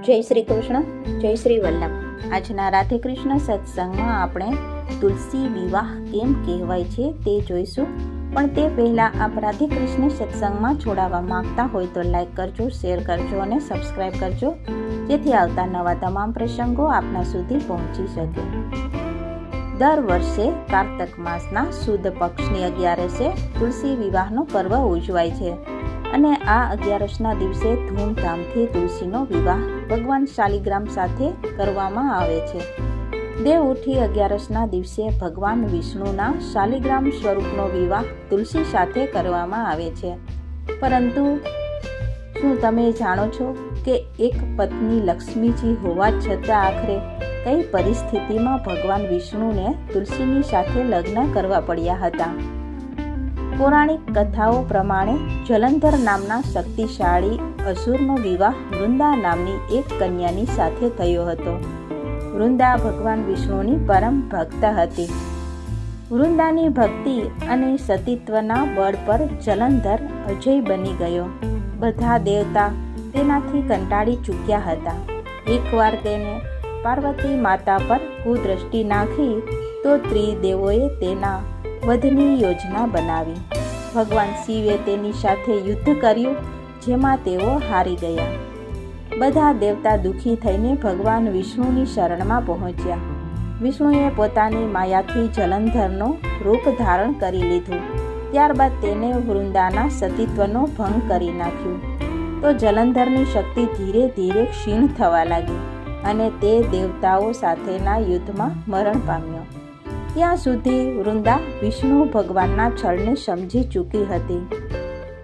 જય શ્રી કૃષ્ણ, જય શ્રી વલ્લભ. આજના રાધે કૃષ્ણ સત્સંગમાં આપણે તુલસી વિવાહ કેમ કહેવાય છે તે જોઈશું. પણ તે પહેલાં આપ રાધે કૃષ્ણ સત્સંગમાં જોડાવા માંગતા હોય તો લાઈક કરજો, શેર કરજો અને સબસ્ક્રાઈબ કરજો, જેથી આવતા નવા તમામ પ્રસંગો આપના સુધી પહોંચી શકે. દર વર્ષે કારતક માસના સુદ પક્ષની 11 તુલસી વિવાહનો પર્વ ઉજવાય છે અને આ 11ના દિવસે ધૂમધામથી તુલસીનો વિવાહ ભગવાન શાલિગ્રામ સાથે કરવામાં આવે છે. દેવ ઉઠી 11ના દિવસે ભગવાન વિષ્ણુના શાલિગ્રામ સ્વરૂપનો વિવાહ તુલસી સાથે કરવામાં આવે છે. પરંતુ શું તમે જાણો છો કે એક પત્ની લક્ષ્મીજી હોવા છતાં આખરે કઈ પરિસ્થિતિમાં ભગવાન વિષ્ણુને તુલસીની સાથે લગ્ન કરવા પડ્યા હતા? પૌરાણિક કથાઓ પ્રમાણે જલંધર નામના શક્તિશાળી અસુરનો વિવાહ વૃંદા નામની એક કન્યાની સાથે થયો હતો. વૃંદા ભગવાન વિષ્ણુની પરમ ભક્ત હતી. વૃંદાની ભક્તિ અને સતીત્વના બળ પર જલંધર અજય બની ગયો. બધા દેવતા તેનાથી કંટાળી ચૂક્યા હતા. એકવાર તેને પાર્વતી માતા પર કુદ્રષ્ટિ નાખી તો ત્રિદેવોએ તેના વધની યોજના બનાવી. ભગવાન શિવે તેની સાથે યુદ્ધ કર્યું, જેમાં તેઓ હારી ગયા. બધા દેવતા દુઃખી થઈને ભગવાન વિષ્ણુની શરણમાં પહોંચ્યા. વિષ્ણુએ પોતાની માયાથી જલંધરનો રૂપ ધારણ કરી લીધું. ત્યારબાદ તેને વૃંદાના સતીત્વનો ભંગ કરી નાખ્યું. તો જલંધરની શક્તિ ધીરે ધીરે ક્ષીણ થવા લાગી અને તે દેવતાઓ સાથેના યુદ્ધમાં મરણ પામ્યો. ત્યાં સુધી વૃંદા વિષ્ણુ ભગવાનના છળને સમજી ચૂકી હતી.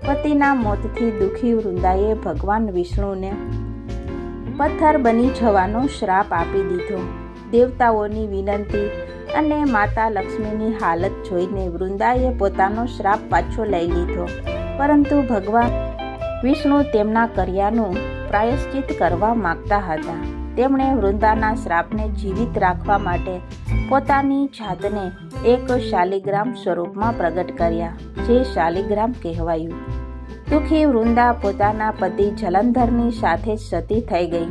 પતિના મોતથી દુઃખી વૃંદાએ ભગવાન વિષ્ણુને પથ્થર બની જવાનો શ્રાપ આપી દીધો. દેવતાઓની વિનંતી અને માતા લક્ષ્મીની હાલત જોઈને વૃંદાએ પોતાનો શ્રાપ પાછો લઈ લીધો. પરંતુ ભગવાન વિષ્ણુ તેમના કર્યાનું પ્રાયશ્ચિત કરવા માગતા હતા. તેમણે વૃંદાના શ્રાપને જીવિત રાખવા માટે પોતાની જાતને એક શાલિગ્રામ સ્વરૂપમાં પ્રગટ કર્યા, જે શાલિગ્રામ કહેવાયું. દુઃખી વૃંદા પોતાના પતિ જલંધરની સાથે સતી થઈ ગઈ.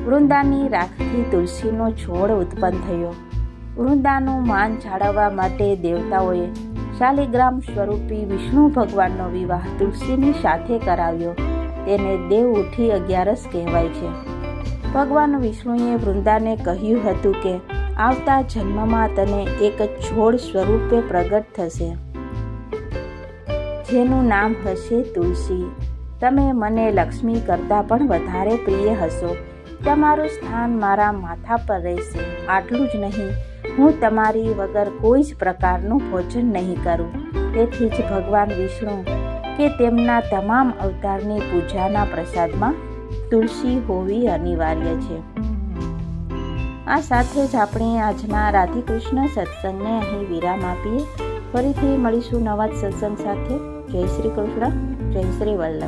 વૃંદાની રાખથી તુલસીનો છોડ ઉત્પન્ન થયો. વૃંદાનું માન જાળવવા માટે દેવતાઓએ શાલિગ્રામ સ્વરૂપી વિષ્ણુ ભગવાનનો વિવાહ તુલસીની સાથે કરાવ્યો. તેને દેવ ઉઠી 11 કહેવાય છે. ભગવાન વિષ્ણુએ વૃંદાને કહ્યું હતું કે આવતા જન્મમાં તને એક છોડ સ્વરૂપે પ્રગટ થશે, જેનું નામ હશે તુલસી. તમે મને લક્ષ્મી કરતાં પણ વધારે પ્રિય હશો. તમારું સ્થાન મારા માથા પર રહેશે. આટલું જ નહીં, હું તમારી વગર કોઈ જ પ્રકારનું ભોજન નહીં કરું. તેથી જ ભગવાન વિષ્ણુ કે તેમના તમામ અવતારની પૂજાના પ્રસાદમાં તુલસી હોવી અનિવાર્ય છે. આ સાથે જ આપણે આજના રાધે કૃષ્ણ સત્સંગને અહીં વિરામ આપીએ. ફરીથી મળીશું નવા જ સત્સંગ સાથે. જય શ્રી કૃષ્ણ, જય શ્રી વલ્લભ.